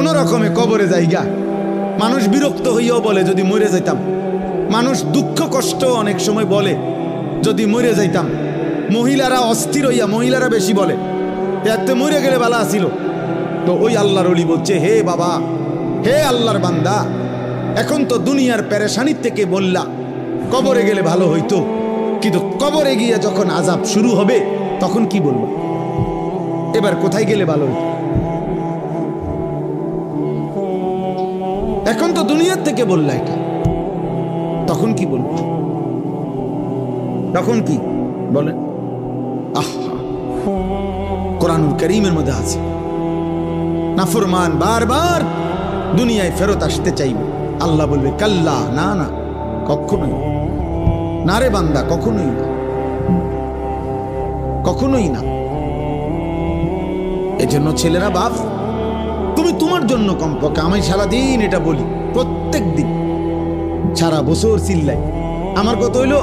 কোন রকমে কবরে যাইগা। মানুষ বিরক্ত হইয়াও বলে যদি মরে যাইতাম। মানুষ দুঃখ কষ্ট অনেক সময় বলে যদি মরে যাইতাম। মহিলারা অস্থির হইয়া, মহিলারা বেশি বলে এতে মরে গেলে ভালো আসিল। তো ওই আল্লাহর ওলি বলছে, হে বাবা, হে আল্লাহর বান্দা, এখন তো দুনিয়ার পেরেশানির থেকে বললা কবরে গেলে ভালো হইতো, কিন্তু কবরে গিয়ে যখন আযাব শুরু হবে তখন কি বলবো? এবার কোথায় গেলে ভালো হইতো? এখন তো দুনিয়ার থেকে বললা এটা, তখন কি বলবো? তখন কি বলেন? আহা, কোরআনুল কারীমের মধ্যে আছে নাফরমান বারবার দুনিয়ায় ফেরত আসতে চাইবে। আল্লাহ বলবে কাল্লা, না না, কখনোই না রে বান্দা, কখনোই না, কখনোই না। এজন্য ছেলেরা, বাপ, তুমি তোমার জন্য কমপক্ষে, আমি সারাদিন এটা বলি, প্রত্যেক দিন সারা বছর চিল্লাই, আমার কথা হইল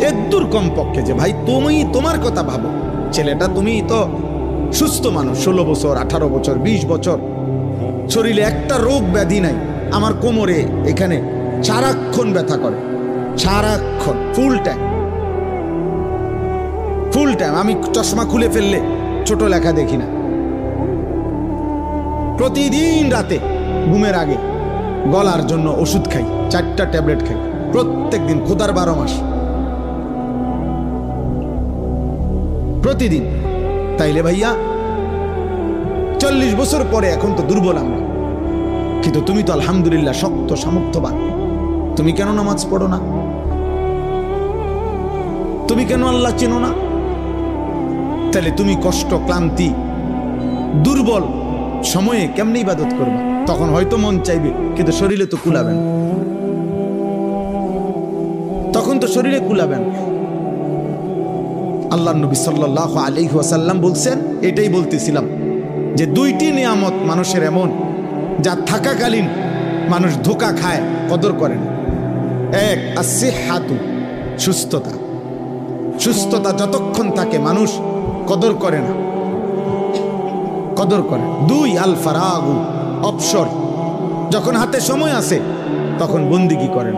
এদূর কমপক্ষে যে ভাই তুমি তোমার কথা ভাবো। ছেলেটা, তুমি তো সুস্থ মানুষ, 16 বছর 18 বছর 20 বছর, শরীরে একটা রোগ ব্যাধি নাই। আমার কোমরে এখানে সারাক্ষণ ব্যথা করে, সারাক্ষণ, ফুল টাইম, ফুল টাইম। আমি চশমা খুলে ফেললে ছোট লেখা দেখি না। প্রতিদিন রাতে ঘুমের আগে গলার জন্য ওষুধ খাই, 4টা ট্যাবলেট খাই প্রত্যেক দিন, খোদার 12 মাস প্রতিদিন। তাইলে ভাইয়া 40 বছর পরে এখন তো দুর্বল আমরা, কিন্তু তুমি তো আলহামদুলিল্লাহ শক্ত সামর্থ্যবান। তুমি কেন নামাজ পড়ো না? তুমি কেন আল্লাহ চেনো না? তাহলে তুমি কষ্ট, ক্লান্তি, দুর্বল সময়ে কেমনে ইবাদত করবে? তখন হয়তো মন চাইবে, কিন্তু শরীরে তো কুলাবেন, তখন তো শরীরে কুলাবেন। আল্লাহ নবী সাল্লাল্লাহু আলাইহি ওয়াসাল্লাম বলছেন, এটাই বলতেছিলাম যে 2টি নিয়ামত মানুষের এমন, যা থাকাকালীন মানুষ ধোঁকা খায়, কদর করে না। এক, আসিহাতু, সুস্থতা। সুস্থতা যতক্ষণ থাকে মানুষ কদর করে না, কদর করে। 2, আল ফারাগু, অবসর। যখন হাতে সময় আছে তখন বন্দিগি করেন।